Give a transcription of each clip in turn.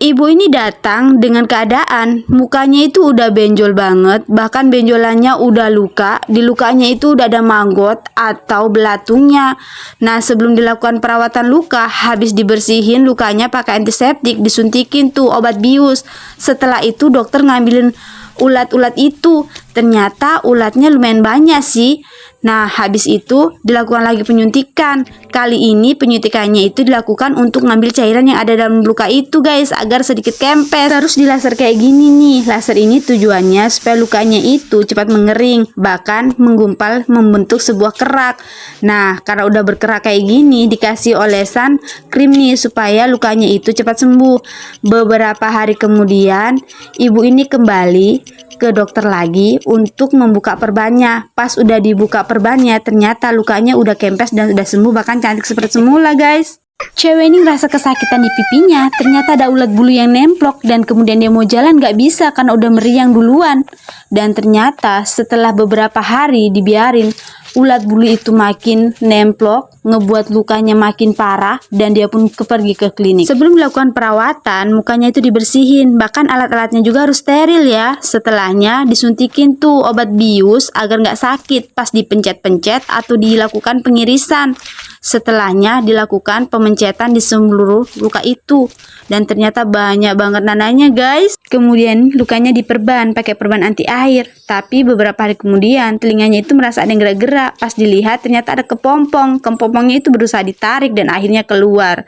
Ibu ini datang dengan keadaan mukanya itu udah benjol banget, bahkan benjolannya udah luka, di lukanya itu udah ada maggot atau belatungnya. Nah, sebelum dilakukan perawatan luka, habis dibersihin lukanya pakai antiseptik, disuntikin tuh obat bius. Setelah itu dokter ngambilin ulat-ulat itu, ternyata ulatnya lumayan banyak sih. Nah, habis itu dilakukan lagi penyuntikan. Kali ini penyuntikannya itu dilakukan untuk ngambil cairan yang ada dalam luka itu guys, agar sedikit kempes. Terus di laser kayak gini nih. Laser ini tujuannya supaya lukanya itu cepat mengering, bahkan menggumpal membentuk sebuah kerak. Nah, karena udah berkerak kayak gini, dikasih olesan krim nih supaya lukanya itu cepat sembuh. Beberapa hari kemudian, ibu ini kembali ke dokter lagi untuk membuka perbannya. Pas udah dibuka perbannya, ternyata lukanya udah kempes dan udah sembuh, bahkan cantik seperti semula guys. Cewek ini ngerasa kesakitan di pipinya, ternyata ada ulat bulu yang nemplok, dan kemudian dia mau jalan gak bisa karena udah meriang duluan. Dan ternyata setelah beberapa hari dibiarin, ulat bulu itu makin nemplok, ngebuat lukanya makin parah, dan dia pun pergi ke klinik. Sebelum melakukan perawatan, mukanya itu dibersihin, bahkan alat-alatnya juga harus steril ya. Setelahnya disuntikin tuh obat bius agar nggak sakit pas dipencet-pencet atau dilakukan pengirisan. Setelahnya dilakukan pemencetan di seluruh luka itu, dan ternyata banyak banget nananya guys. Kemudian lukanya diperban pakai perban anti air, tapi beberapa hari kemudian telinganya itu merasa ada yang gerak-gerak. Pas dilihat ternyata ada kepompongnya itu berusaha ditarik dan akhirnya keluar.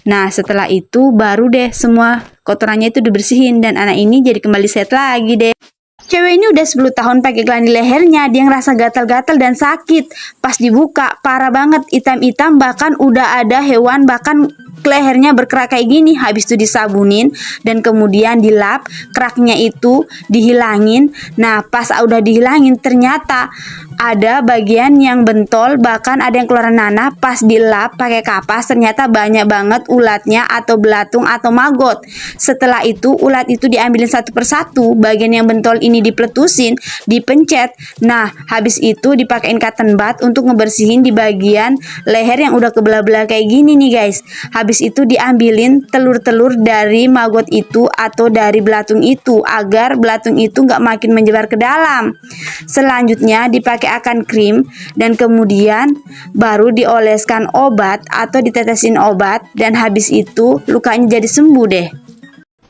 Nah, setelah itu baru deh semua kotorannya itu dibersihin, dan anak ini jadi kembali sehat lagi deh. Cewek ini udah 10 tahun pakai gelang di lehernya, dia ngerasa gatal-gatal dan sakit. Pas dibuka, parah banget, hitam-hitam, bahkan udah ada hewan, bahkan lehernya berkerak kayak gini. Habis itu disabunin dan kemudian dilap, keraknya itu dihilangin. Nah, pas udah dihilangin ternyata ada bagian yang bentol, bahkan ada yang keluar nanah. Pas dilap pakai kapas ternyata banyak banget ulatnya atau belatung atau maggot. Setelah itu ulat itu diambilin satu persatu, bagian yang bentol ini dipletusin, dipencet. Nah, habis itu dipakein cotton bud untuk ngebersihin di bagian leher yang udah kebelah-belah kayak gini nih guys. Habis itu diambilin telur-telur dari maggot itu atau dari belatung itu agar belatung itu nggak makin menyebar ke dalam. Selanjutnya dipakai akan krim, dan kemudian baru dioleskan obat atau ditetesin obat, dan habis itu lukanya jadi sembuh deh.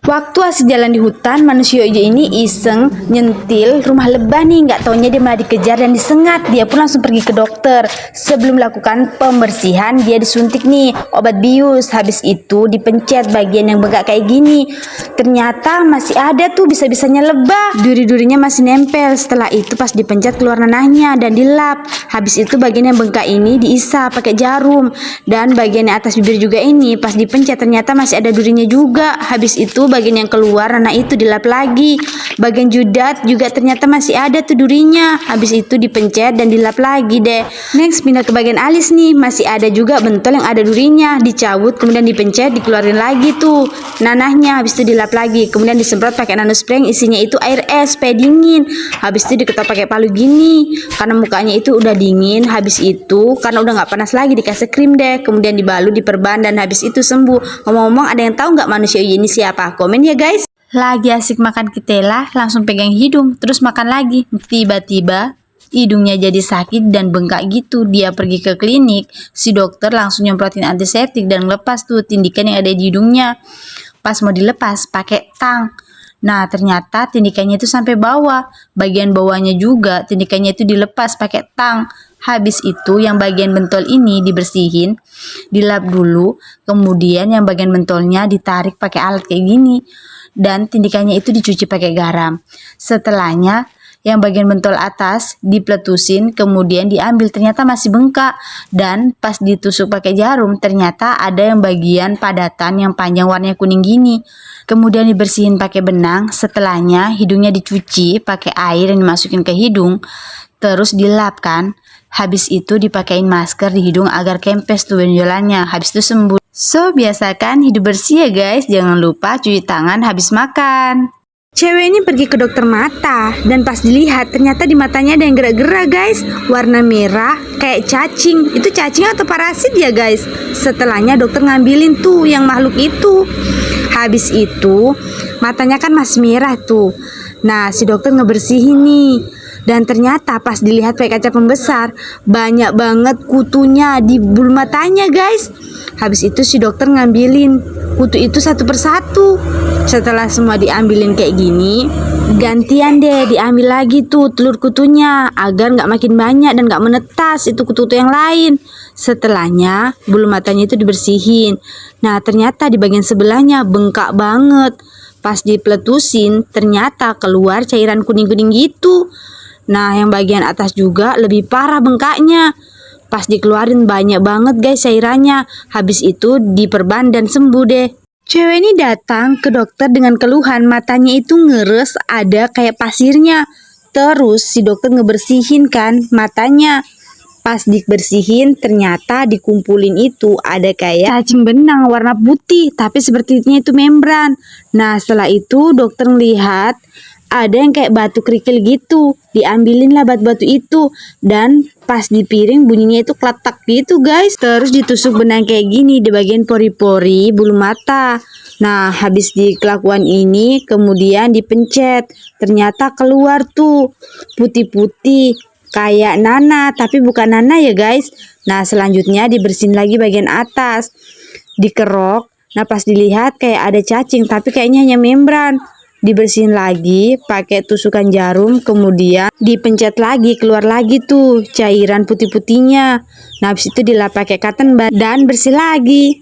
Waktu asik jalan di hutan, manusia hijau ini iseng nyentil rumah lebah nih, nggak taunya dia malah dikejar dan disengat. Dia pun langsung pergi ke dokter. Sebelum melakukan pembersihan, dia disuntik nih obat bius. Habis itu dipencet bagian yang bengkak kayak gini. Ternyata masih ada tuh bisa-bisanya lebah. Duri-durinya masih nempel. Setelah itu pas dipencet keluar nanahnya dan dilap. Habis itu bagian yang bengkak ini diisap pakai jarum, dan bagian yang atas bibir juga ini pas dipencet ternyata masih ada durinya juga. Habis itu bagian yang keluar nanah itu dilap lagi. Bagian judat juga ternyata masih ada tuh durinya. Habis itu dipencet dan dilap lagi deh. Next pindah ke bagian alis nih, masih ada juga bentol yang ada durinya. Dicabut kemudian dipencet, dikeluarin lagi tuh nanahnya. Habis itu dilap lagi, kemudian disemprot pakai nanospray yang isinya itu air es supaya dingin. Habis itu diketok pakai palu gini karena mukanya itu udah dingin. Habis itu karena udah nggak panas lagi dikasih krim deh, kemudian dibalut, diperban, dan habis itu sembuh. Ngomong-ngomong, ada yang tahu nggak manusia ini siapa? Komen ya guys. Lagi asik makan ketela, langsung pegang hidung, terus makan lagi. Tiba-tiba hidungnya jadi sakit dan bengkak gitu. Dia pergi ke klinik, si dokter langsung nyemprotin antiseptik dan lepas tuh tindikan yang ada di hidungnya. Pas mau dilepas pakai tang. Nah, ternyata tindikannya itu sampai bawah. Bagian bawahnya juga tindikannya itu dilepas pakai tang. Habis itu yang bagian bentol ini dibersihin, dilap dulu, kemudian yang bagian bentolnya ditarik pakai alat kayak gini, dan tindikannya itu dicuci pakai garam. Setelahnya yang bagian bentol atas dipletusin, kemudian diambil, ternyata masih bengkak, dan pas ditusuk pakai jarum ternyata ada yang bagian padatan yang panjang warnanya kuning gini. Kemudian dibersihin pakai benang. Setelahnya hidungnya dicuci pakai air yang dimasukin ke hidung, terus dilap kan. Habis itu dipakein masker di hidung agar kempes tuh benjolannya. Habis itu sembuh. So, biasakan hidup bersih ya guys. Jangan lupa cuci tangan habis makan. Cewek ini pergi ke dokter mata, dan pas dilihat ternyata di matanya ada yang gerak-gerak guys. Warna merah kayak cacing. Itu cacing atau parasit ya guys? Setelahnya dokter ngambilin tuh yang makhluk itu. Habis itu matanya kan masih merah tuh. Nah si dokter ngebersihin nih. Dan ternyata pas dilihat pakai kaca pembesar, banyak banget kutunya di bulu matanya guys. Habis itu si dokter ngambilin kutu itu satu persatu. Setelah semua diambilin kayak gini, gantian deh diambil lagi tuh telur kutunya agar nggak makin banyak dan nggak menetas itu kutu-kutu yang lain. Setelahnya bulu matanya itu dibersihin. Nah ternyata di bagian sebelahnya bengkak banget. Pas dipletusin ternyata keluar cairan kuning-kuning gitu. Nah yang bagian atas juga lebih parah bengkaknya. Pas dikeluarin banyak banget guys cairannya. Habis itu diperban dan sembuh deh. Cewek ini datang ke dokter dengan keluhan matanya itu ngeres, ada kayak pasirnya. Terus si dokter ngebersihin kan matanya. Pas dibersihin ternyata dikumpulin itu ada kayak cacing benang warna putih tapi sepertinya itu membran. Nah setelah itu dokter melihat ada yang kayak batu kerikil gitu, diambilin lah batu-batu itu dan pas di piring bunyinya itu kletak gitu guys. Terus ditusuk benang kayak gini di bagian pori-pori bulu mata. Nah habis dikelakuan ini kemudian dipencet, ternyata keluar tuh putih-putih kayak nana tapi bukan nana ya guys. Nah selanjutnya dibersihin lagi bagian atas, dikerok. Nah pas dilihat kayak ada cacing tapi kayaknya hanya membran. Dibersihin lagi pakai tusukan jarum, kemudian dipencet lagi, keluar lagi tuh cairan putih-putihnya. Nah habis itu dilap pakai cotton bud dan bersih lagi.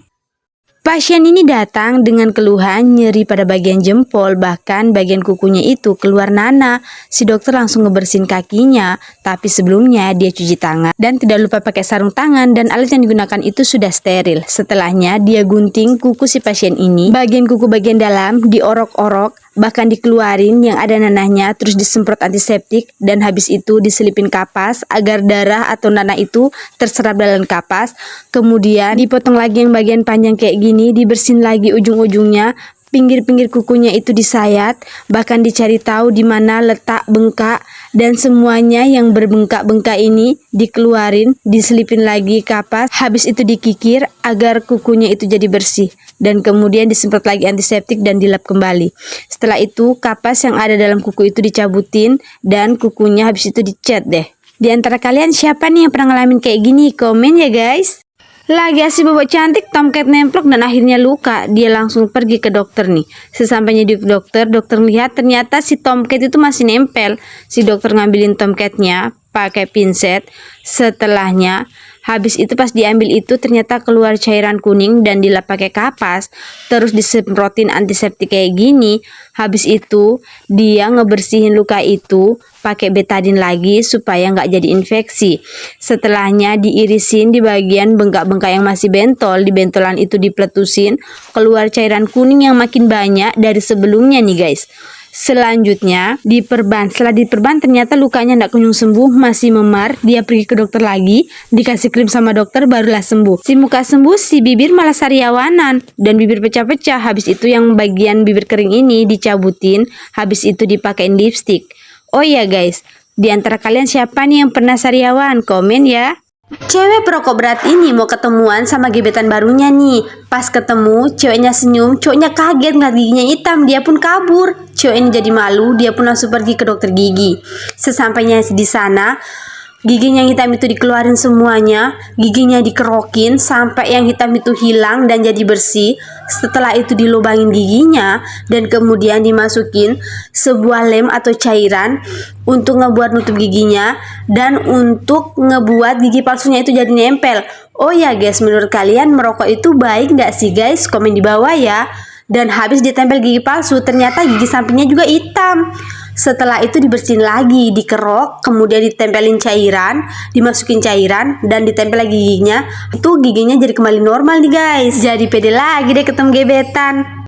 Pasien ini datang dengan keluhan nyeri pada bagian jempol, bahkan bagian kukunya itu keluar nanah. Si dokter langsung ngebersihin kakinya, tapi sebelumnya dia cuci tangan dan tidak lupa pakai sarung tangan dan alat yang digunakan itu sudah steril. Setelahnya dia gunting kuku si pasien ini, bagian kuku bagian dalam diorok-orok, bahkan dikeluarin yang ada nanahnya, terus disemprot antiseptik dan habis itu diselipin kapas agar darah atau nanah itu terserap dalam kapas. Kemudian dipotong lagi yang bagian panjang kayak gini, dibersihin lagi ujung-ujungnya, pinggir-pinggir kukunya itu disayat, bahkan dicari tahu di mana letak bengkak dan semuanya yang berbengkak-bengkak ini dikeluarin, diselipin lagi kapas, habis itu dikikir agar kukunya itu jadi bersih dan kemudian disemprot lagi antiseptik dan dilap kembali. Setelah itu kapas yang ada dalam kuku itu dicabutin dan kukunya habis itu dicat deh. Di antara kalian siapa nih yang pernah ngalamin kayak gini? Komen ya guys. Lagi asih bobok cantik, tomcat nemplok dan akhirnya luka. Dia langsung pergi ke dokter nih. Sesampainya di dokter, dokter lihat ternyata si tomcat itu masih nempel. Si dokter ngambilin tomcatnya pakai pinset. Setelahnya habis itu pas diambil itu ternyata keluar cairan kuning dan dilap pakai kapas. Terus disemprotin antiseptik kayak gini. Habis itu dia ngebersihin luka itu pakai betadine lagi supaya nggak jadi infeksi. Setelahnya diirisin di bagian bengkak-bengkak yang masih bentol. Di bentolan itu dipletusin, keluar cairan kuning yang makin banyak dari sebelumnya nih guys. Selanjutnya diperban. Setelah diperban ternyata lukanya nggak kunjung sembuh, masih memar. Dia pergi ke dokter lagi, dikasih krim sama dokter, barulah sembuh. Si muka sembuh, si bibir malah sariawanan dan bibir pecah-pecah. Habis itu yang bagian bibir kering ini dicabutin, habis itu dipakein lipstick. Oh iya guys, di antara kalian siapa nih yang pernah sariawan? Komen ya. Cewek perokok berat ini mau ketemuan sama gebetan barunya nih. Pas ketemu, ceweknya senyum, cowoknya kaget ngeliat giginya hitam, dia pun kabur. Cewek ini jadi malu, dia pun langsung pergi ke dokter gigi. Sesampainya di sana, giginya yang hitam itu dikeluarin semuanya, giginya dikerokin sampai yang hitam itu hilang dan jadi bersih. Setelah itu dilubangin giginya dan kemudian dimasukin sebuah lem atau cairan untuk ngebuat nutup giginya dan untuk ngebuat gigi palsunya itu jadi nempel. Oh ya guys, menurut kalian merokok itu baik nggak sih guys? Komen di bawah ya. Dan habis ditempel gigi palsu ternyata gigi sampingnya juga hitam. Setelah itu dibersihin lagi, dikerok, kemudian ditempelin cairan, dimasukin cairan dan ditempel lagi giginya. Itu giginya jadi kembali normal nih guys. Jadi pede lagi deh ketemu gebetan.